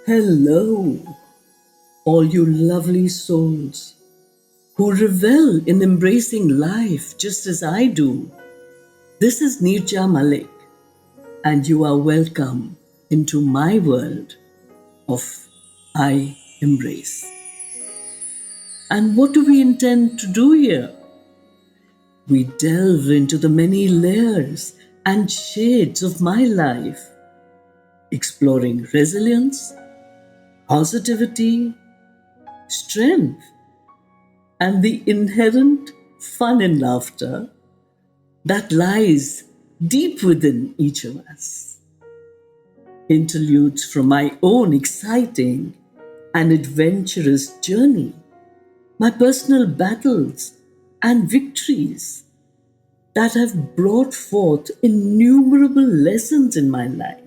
Hello, all you lovely souls who revel in embracing life just as I do. This is Neerja Malik, and you are welcome into my world of I Embrace. And what do we intend to do here? We delve into the many layers and shades of my life, exploring resilience, positivity, strength, and the inherent fun and laughter that lies deep within each of us. Interludes from my own exciting and adventurous journey, my personal battles and victories that have brought forth innumerable lessons in my life.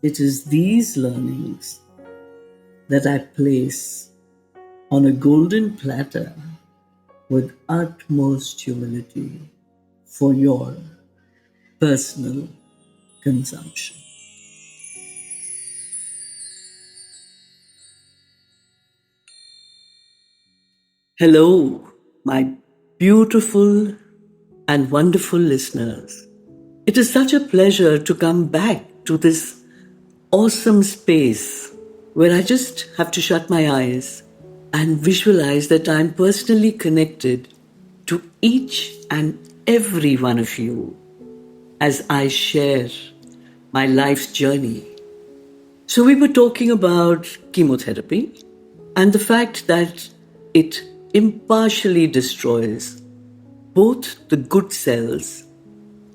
It is these learnings that I place on a golden platter with utmost humility for your personal consumption. Hello, my beautiful and wonderful listeners. It is such a pleasure to come back to this awesome space where I just have to shut my eyes and visualize that I'm personally connected to each and every one of you as I share my life's journey. So we were talking about chemotherapy and the fact that it impartially destroys both the good cells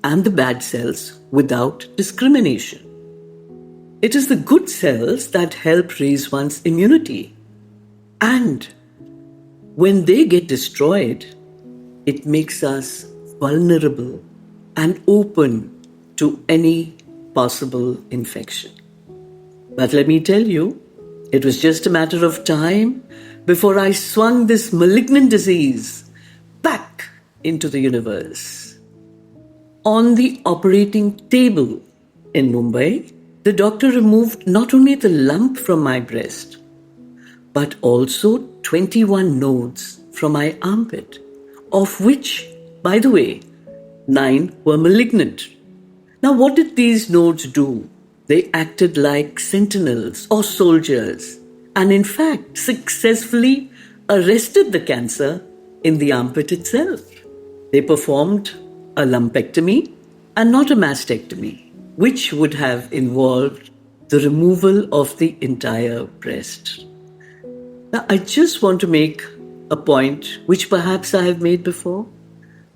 and the bad cells without discrimination. It is the good cells that help raise one's immunity. And when they get destroyed, it makes us vulnerable and open to any possible infection. But let me tell you, it was just a matter of time before I swung this malignant disease back into the universe. On the operating table in Mumbai, the doctor removed not only the lump from my breast, but also 21 nodes from my armpit, of which, by the way, 9 were malignant. Now, what did these nodes do? They acted like sentinels or soldiers, and in fact, successfully arrested the cancer in the armpit itself. They performed a lumpectomy and not a mastectomy, which would have involved the removal of the entire breast. Now, I just want to make a point which perhaps I have made before,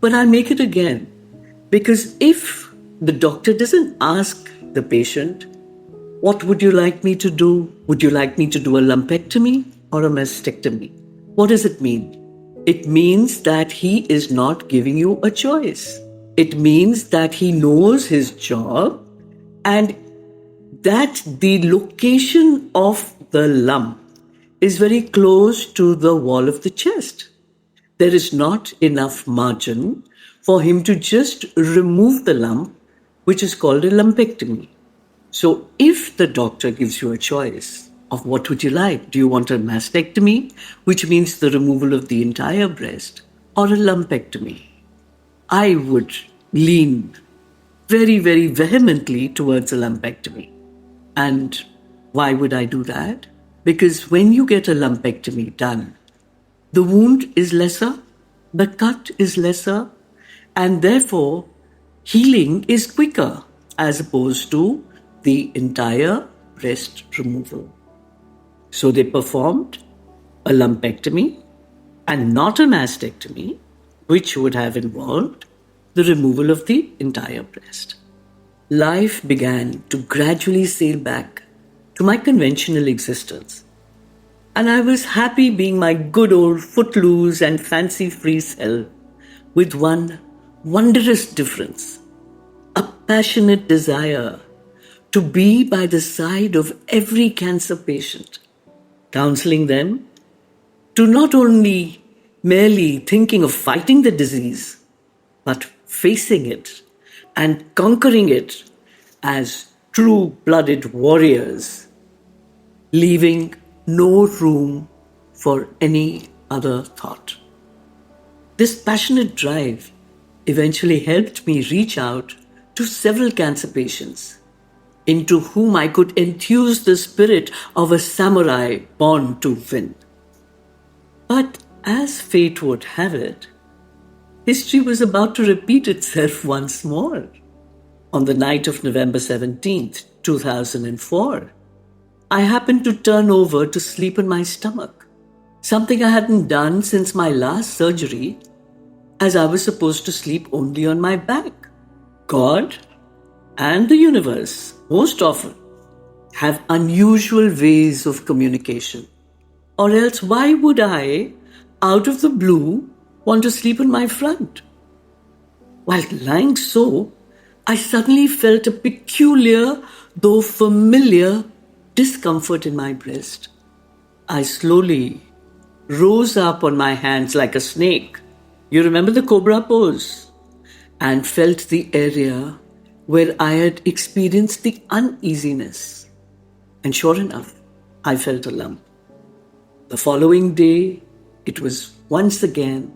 but I'll make it again. Because if the doctor doesn't ask the patient, what would you like me to do? Would you like me to do a lumpectomy or a mastectomy? What does it mean? It means that he is not giving you a choice. It means that he knows his job and that the location of the lump is very close to the wall of the chest. There is not enough margin for him to just remove the lump, which is called a lumpectomy. So if the doctor gives you a choice of what would you like, do you want a mastectomy, which means the removal of the entire breast, or a lumpectomy, I would lean very, very vehemently towards a lumpectomy. And why would I do that? Because when you get a lumpectomy done, the wound is lesser, the cut is lesser, and therefore healing is quicker as opposed to the entire breast removal. So they performed a lumpectomy and not a mastectomy, which would have involved the removal of the entire breast. Life began to gradually sail back to my conventional existence. And I was happy being my good old footloose and fancy-free self, with one wondrous difference: a passionate desire to be by the side of every cancer patient, counseling them to not only merely thinking of fighting the disease, but facing it and conquering it as true blooded warriors, leaving no room for any other thought. This passionate drive eventually helped me reach out to several cancer patients into whom I could enthuse the spirit of a samurai born to win. But as fate would have it, history was about to repeat itself once more. On the night of November 17th, 2004, I happened to turn over to sleep on my stomach, something I hadn't done since my last surgery, as I was supposed to sleep only on my back. God and the universe, most often, have unusual ways of communication. Or else, why would I, out of the blue, want to sleep on my front? While lying so, I suddenly felt a peculiar, though familiar, discomfort in my breast. I slowly rose up on my hands like a snake. You remember the cobra pose? And felt the area where I had experienced the uneasiness. And sure enough, I felt a lump. The following day, it was once again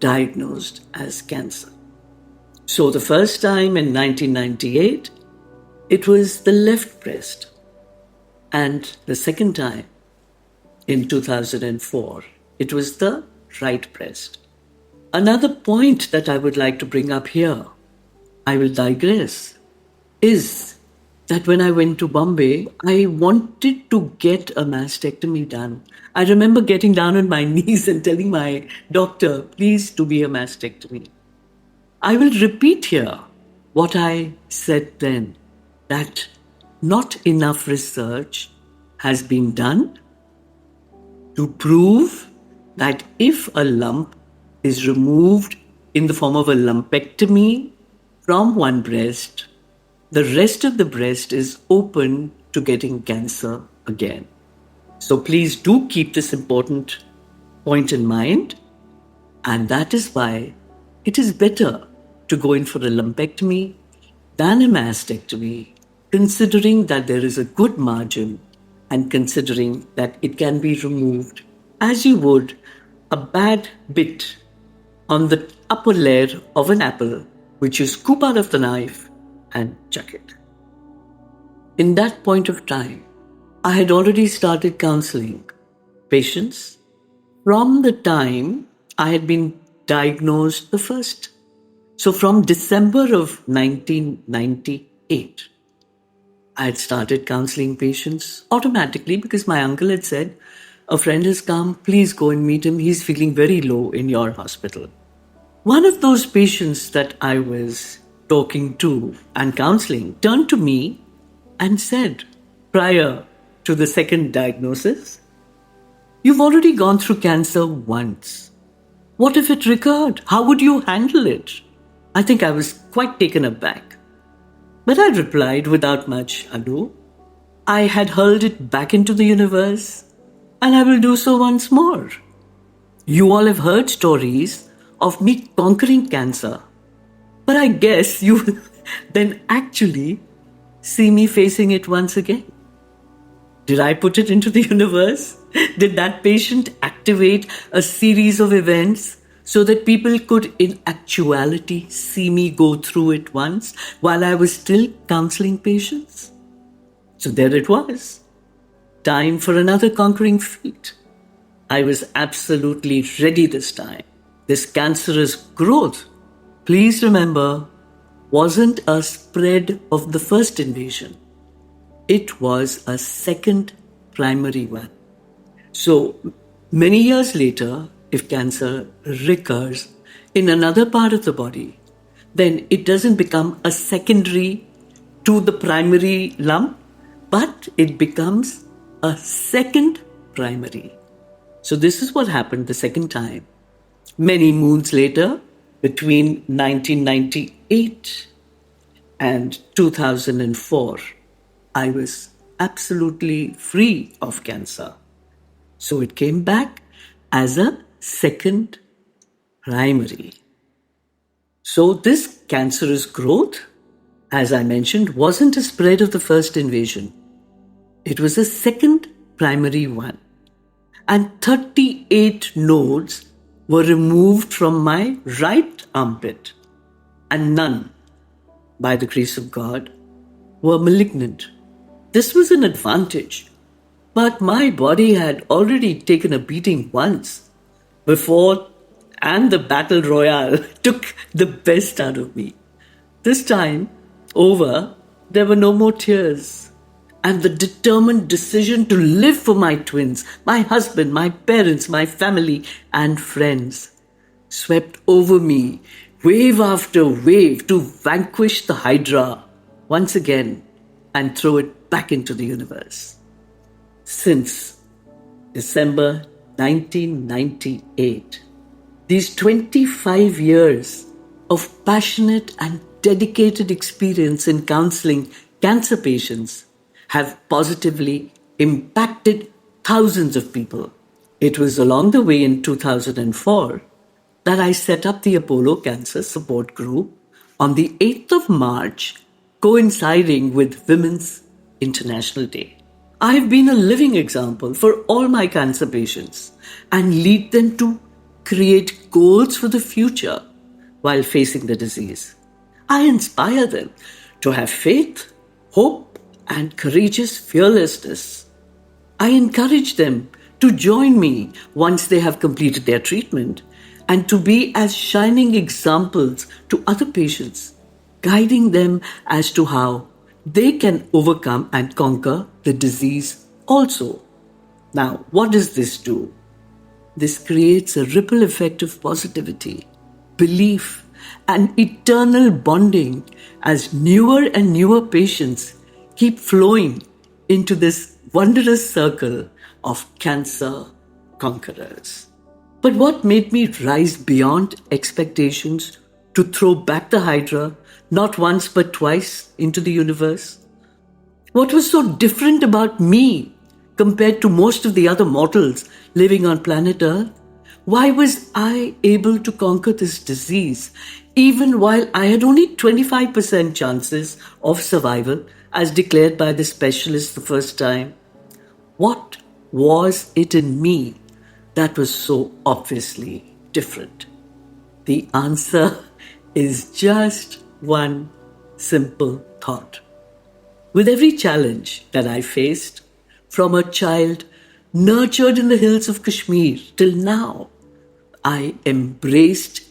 diagnosed as cancer. So the first time in 1998, it was the left breast. And the second time in 2004, it was the right breast. Another point that I would like to bring up here, I will digress, is that when I went to Bombay, I wanted to get a mastectomy done. I remember getting down on my knees and telling my doctor, please do me a mastectomy. I will repeat here what I said then, that not enough research has been done to prove that if a lump is removed in the form of a lumpectomy from one breast, the rest of the breast is open to getting cancer again. So please do keep this important point in mind, and that is why it is better to go in for a lumpectomy than a mastectomy, considering that there is a good margin and considering that it can be removed as you would a bad bit on the upper layer of an apple, which you scoop out of the knife and chuck it. In that point of time, I had already started counseling patients from the time I had been diagnosed the first. So from December of 1998, I had started counseling patients automatically because my uncle had said, a friend has come, please go and meet him. He's feeling very low in your hospital. One of those patients that I was talking to and counseling turned to me and said, prior to the second diagnosis, you've already gone through cancer once. What if it recurred? How would you handle it? I think I was quite taken aback. But I replied without much ado, I had hurled it back into the universe, and I will do so once more. You all have heard stories of me conquering cancer, but I guess you will then actually see me facing it once again. Did I put it into the universe? Did that patient activate a series of events so that people could in actuality see me go through it once while I was still counseling patients? So there it was. Time for another conquering feat. I was absolutely ready this time. This cancerous growth, please remember, wasn't a spread of the first invasion. It was a second primary one. So many years later, if cancer recurs in another part of the body, then it doesn't become a secondary to the primary lump, but it becomes a second primary. So this is what happened the second time. Many moons later, between 1998 and 2004, I was absolutely free of cancer. So it came back as a second primary. So this cancerous growth, as I mentioned, wasn't a spread of the first invasion. It was a second primary one. And 38 nodes were removed from my right armpit, and none, by the grace of God, were malignant. This was an advantage, but my body had already taken a beating once before, and the battle royale took the best out of me. This time, over, there were no more tears. And the determined decision to live for my twins, my husband, my parents, my family, and friends swept over me, wave after wave, to vanquish the Hydra once again and throw it back into the universe. Since December 1998, these 25 years of passionate and dedicated experience in counseling cancer patients have positively impacted thousands of people. It was along the way in 2004 that I set up the Apollo Cancer Support Group on the 8th of March, coinciding with Women's International Day. I have been a living example for all my cancer patients and lead them to create goals for the future while facing the disease. I inspire them to have faith, hope, and courageous fearlessness. I encourage them to join me once they have completed their treatment and to be as shining examples to other patients, guiding them as to how they can overcome and conquer the disease also. Now, what does this do? This creates a ripple effect of positivity, belief, and eternal bonding as newer and newer patients keep flowing into this wondrous circle of cancer conquerors. But what made me rise beyond expectations to throw back the Hydra, not once but twice, into the universe? What was so different about me compared to most of the other mortals living on planet Earth? Why was I able to conquer this disease even while I had only 25% chances of survival as declared by the specialist the first time? What was it in me that was so obviously different? The answer is just one simple thought. With every challenge that I faced, from a child nurtured in the hills of Kashmir till now, I embraced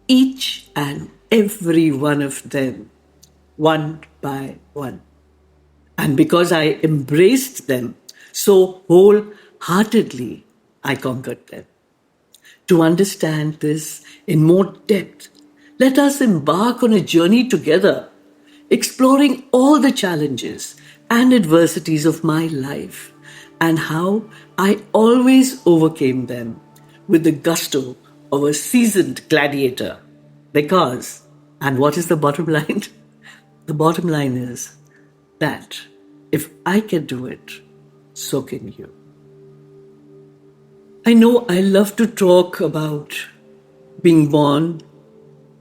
each and every one of them, one by one. And because I embraced them so wholeheartedly, I conquered them. To understand this in more depth, let us embark on a journey together, exploring all the challenges and adversities of my life and how I always overcame them with the gusto of a seasoned gladiator. Because, and what is the bottom line? The bottom line is that if I can do it, so can you. I know I love to talk about being born,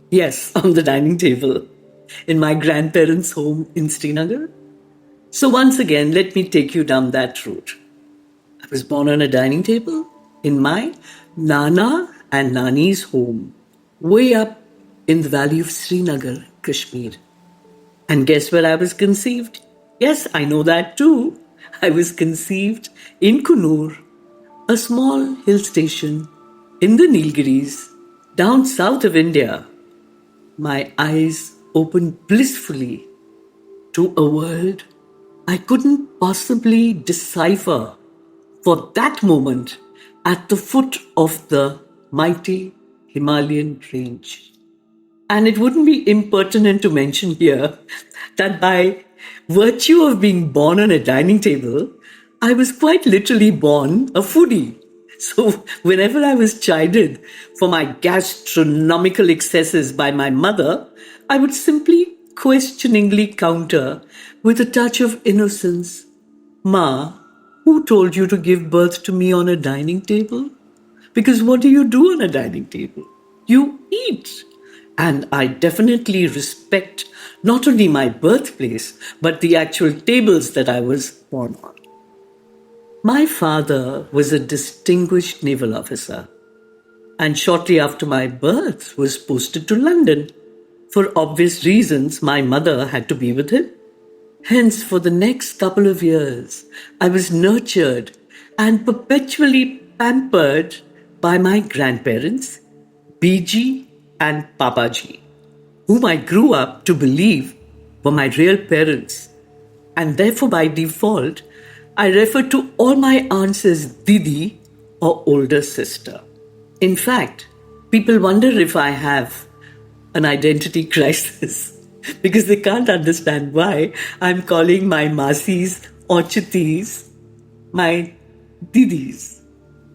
yes, on the dining table in my grandparents' home in Srinagar. So once again, let me take you down that route. I was born on a dining table in my Nana and Nani's home, way up in the valley of Srinagar, Kashmir. And guess where I was conceived? Yes, I know that too. I was conceived in Kunur, a small hill station in the Nilgiris, down south of India. My eyes opened blissfully to a world I couldn't possibly decipher for that moment at the foot of the mighty Himalayan range. And it wouldn't be impertinent to mention here that by virtue of being born on a dining table, I was quite literally born a foodie. So whenever I was chided for my gastronomical excesses by my mother, I would simply questioningly counter with a touch of innocence, "Ma, who told you to give birth to me on a dining table? Because what do you do on a dining table? You eat." And I definitely respect not only my birthplace, but the actual tables that I was born on. My father was a distinguished naval officer, and shortly after my birth was posted to London. For obvious reasons, my mother had to be with him. Hence, for the next couple of years, I was nurtured and perpetually pampered by my grandparents, Biji and Papaji, whom I grew up to believe were my real parents. And therefore, by default, I refer to all my aunts as Didi or older sister. In fact, people wonder if I have an identity crisis because they can't understand why I'm calling my masis or chitis my didis.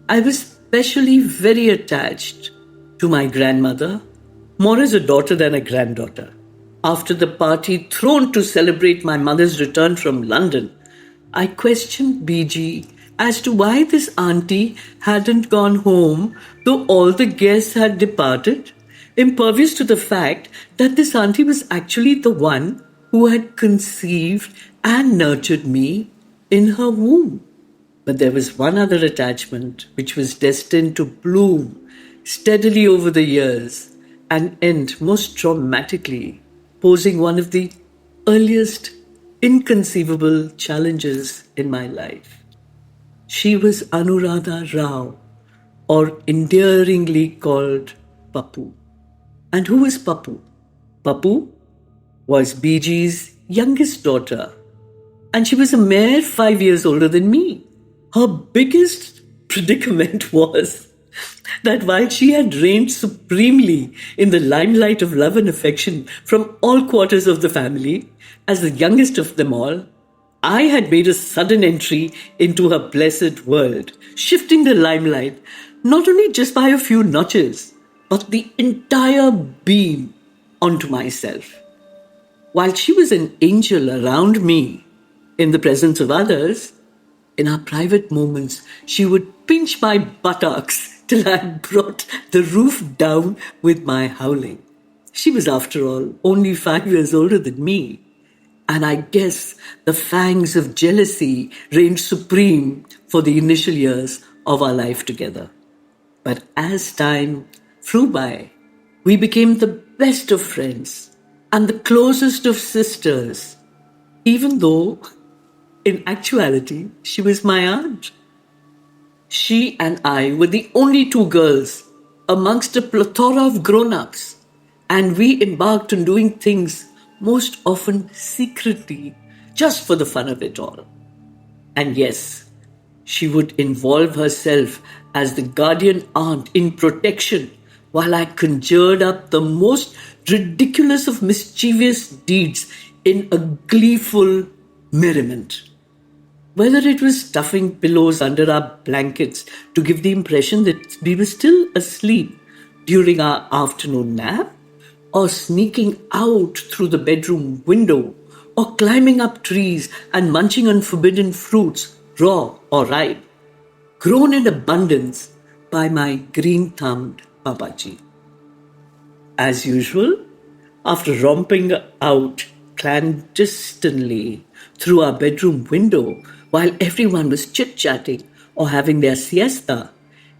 I was specially very attached to my grandmother, more as a daughter than a granddaughter. After the party thrown to celebrate my mother's return from London, I questioned BG as to why this auntie hadn't gone home though all the guests had departed, impervious to the fact that this auntie was actually the one who had conceived and nurtured me in her womb. But there was one other attachment which was destined to bloom steadily over the years and end most traumatically, posing one of the earliest inconceivable challenges in my life. She was Anuradha Rao, or endearingly called Papu. And who is Papu? Papu was BG's youngest daughter, and she was a mere 5 years older than me. Her biggest predicament was that while she had reigned supremely in the limelight of love and affection from all quarters of the family, as the youngest of them all, I had made a sudden entry into her blessed world, shifting the limelight not only just by a few notches, but the entire beam onto myself. While she was an angel around me in the presence of others, in our private moments, she would pinch my buttocks till I brought the roof down with my howling. She was, after all, only 5 years older than me, and I guess the fangs of jealousy reigned supreme for the initial years of our life together. But as time flew by, we became the best of friends and the closest of sisters, even though, in actuality, she was my aunt. She and I were the only two girls amongst a plethora of grown-ups, and we embarked on doing things most often secretly, just for the fun of it all. And yes, she would involve herself as the guardian aunt in protection while I conjured up the most ridiculous of mischievous deeds in a gleeful merriment. Whether it was stuffing pillows under our blankets to give the impression that we were still asleep during our afternoon nap, or sneaking out through the bedroom window, or climbing up trees and munching on forbidden fruits, raw or ripe, grown in abundance by my green-thumbed Papaji. As usual, after romping out clandestinely through our bedroom window while everyone was chit-chatting or having their siesta,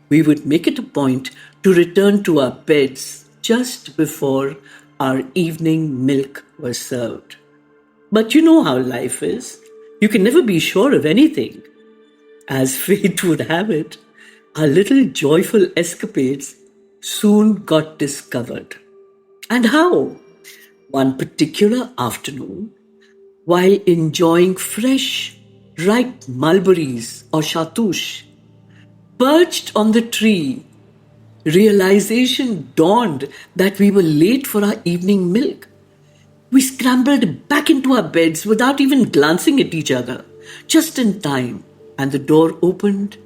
we would make it a point to return to our beds just before our evening milk was served. But you know how life is. You can never be sure of anything. As fate would have it, our little joyful escapades soon got discovered. And how? One particular afternoon, while enjoying fresh, ripe mulberries or chartouche, perched on the tree, realization dawned that we were late for our evening milk. We scrambled back into our beds without even glancing at each other, just in time, and the door opened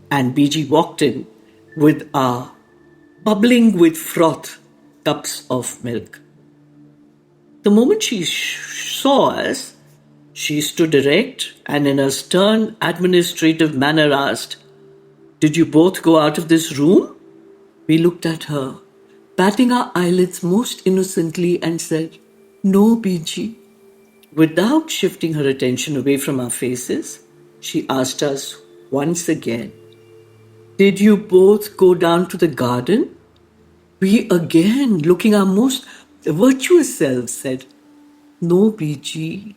and BG walked in with our bubbling with froth cups of milk. The moment she saw us, she stood erect and in a stern administrative manner asked, "Did you both go out of this room?" We looked at her, batting our eyelids most innocently, and said, "No, BG." Without shifting her attention away from our faces, she asked us once again, "Did you both go down to the garden?" We again, looking our most virtuous selves, said, "No, BG."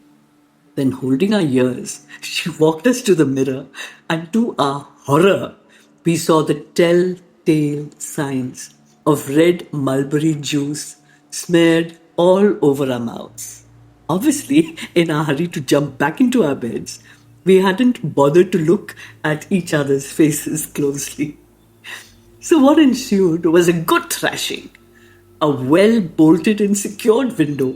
Then, holding our ears, she walked us to the mirror, and to our horror, we saw the telltale signs of red mulberry juice smeared all over our mouths. Obviously, in our hurry to jump back into our beds, we hadn't bothered to look at each other's faces closely. So, what ensued was a good thrashing, a well bolted and secured window,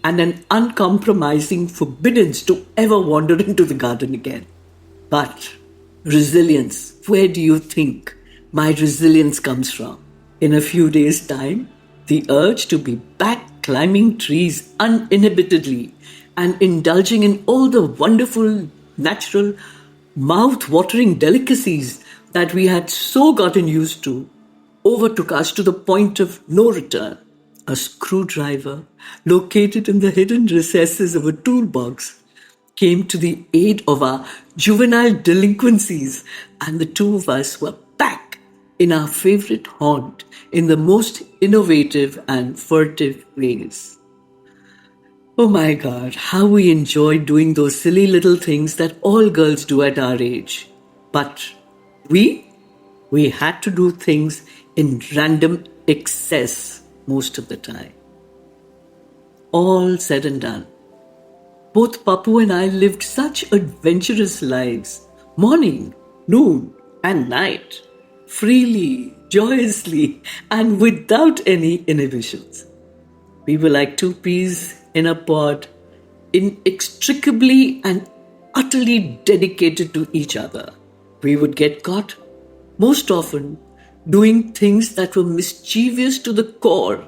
and an uncompromising forbiddance to ever wander into the garden again. But resilience, where do you think my resilience comes from? In a few days' time, the urge to be back climbing trees uninhibitedly and indulging in all the wonderful, natural, mouth-watering delicacies that we had so gotten used to overtook us to the point of no return. A screwdriver, located in the hidden recesses of a toolbox, came to the aid of our juvenile delinquencies, and the two of us were back in our favorite haunt in the most innovative and furtive ways. Oh my God, how we enjoyed doing those silly little things that all girls do at our age. But we had to do things in random excess most of the time. All said and done, both Papu and I lived such adventurous lives, morning, noon, and night, freely, joyously, and without any inhibitions. We were like two peas in a pod, inextricably and utterly dedicated to each other. We would get caught, most often, doing things that were mischievous to the core,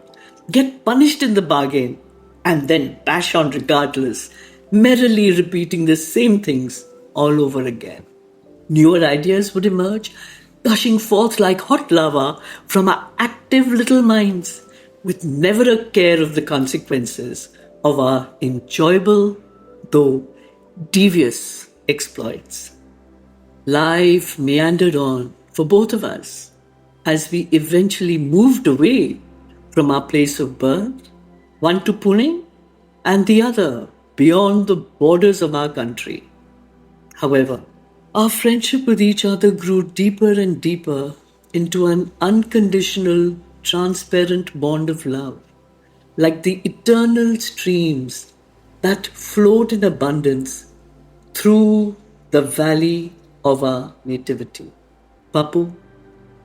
get punished in the bargain, and then bash on regardless, merrily repeating the same things all over again. Newer ideas would emerge, gushing forth like hot lava from our active little minds, with never a care of the consequences of our enjoyable, though devious, exploits. Life meandered on for both of us as we eventually moved away from our place of birth, one to Pune and the other beyond the borders of our country. However, our friendship with each other grew deeper and deeper into an unconditional, transparent bond of love, like the eternal streams that flowed in abundance through the valley of our nativity. Papu,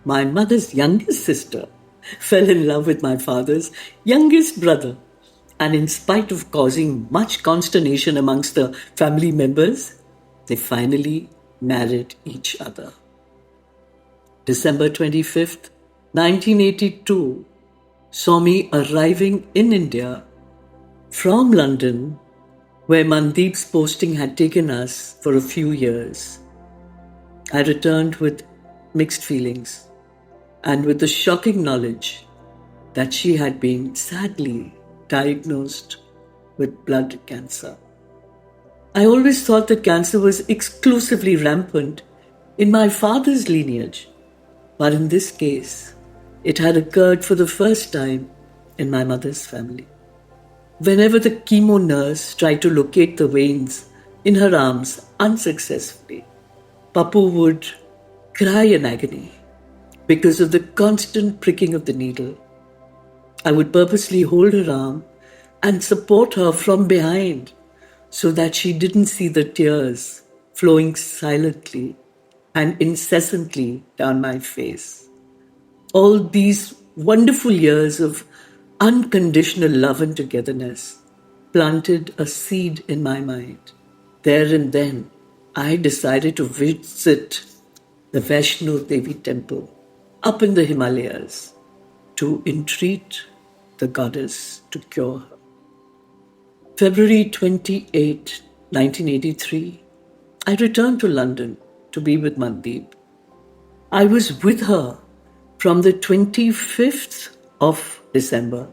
my mother's youngest sister, fell in love with my father's youngest brother, and in spite of causing much consternation amongst the family members, they finally married each other. December 25th, 1982, saw me arriving in India from London, where Mandeep's posting had taken us for a few years. I returned with mixed feelings and with the shocking knowledge that she had been sadly diagnosed with blood cancer. I always thought that cancer was exclusively rampant in my father's lineage, but in this case, it had occurred for the first time in my mother's family. Whenever the chemo nurse tried to locate the veins in her arms unsuccessfully, Papu would cry in agony because of the constant pricking of the needle. I would purposely hold her arm and support her from behind so that she didn't see the tears flowing silently and incessantly down my face. All these wonderful years of unconditional love and togetherness planted a seed in my mind. There and then, I decided to visit the Vaishno Devi temple up in the Himalayas to entreat the goddess to cure her. February 28, 1983, I returned to London to be with Mandeep. I was with her from the 25th of December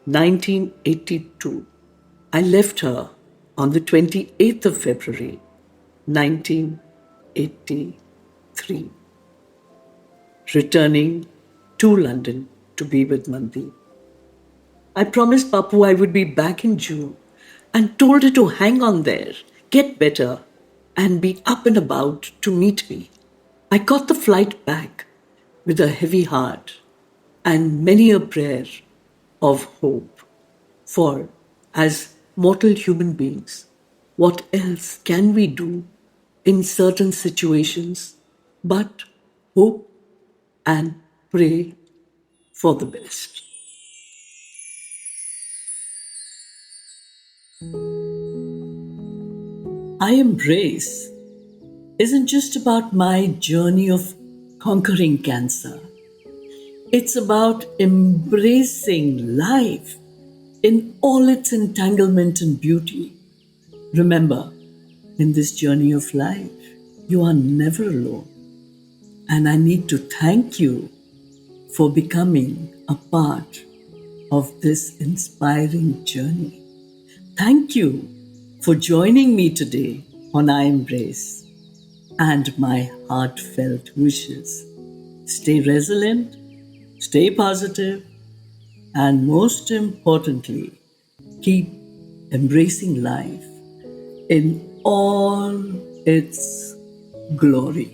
1982. I left her on the 28th of February 1983, returning to London to be with Mandeep. I promised Papu I would be back in June and told her to hang on there, get better, and be up and about to meet me. I caught the flight back with a heavy heart and many a prayer of hope. For, as mortal human beings, what else can we do in certain situations but hope and pray for the best? I Embrace isn't just about my journey of conquering cancer. It's about embracing life in all its entanglement and beauty. Remember, in this journey of life, you are never alone. And I need to thank you for becoming a part of this inspiring journey. Thank you for joining me today on I Embrace and my heartfelt wishes. Stay resilient, stay positive, and most importantly, keep embracing life in all its glory.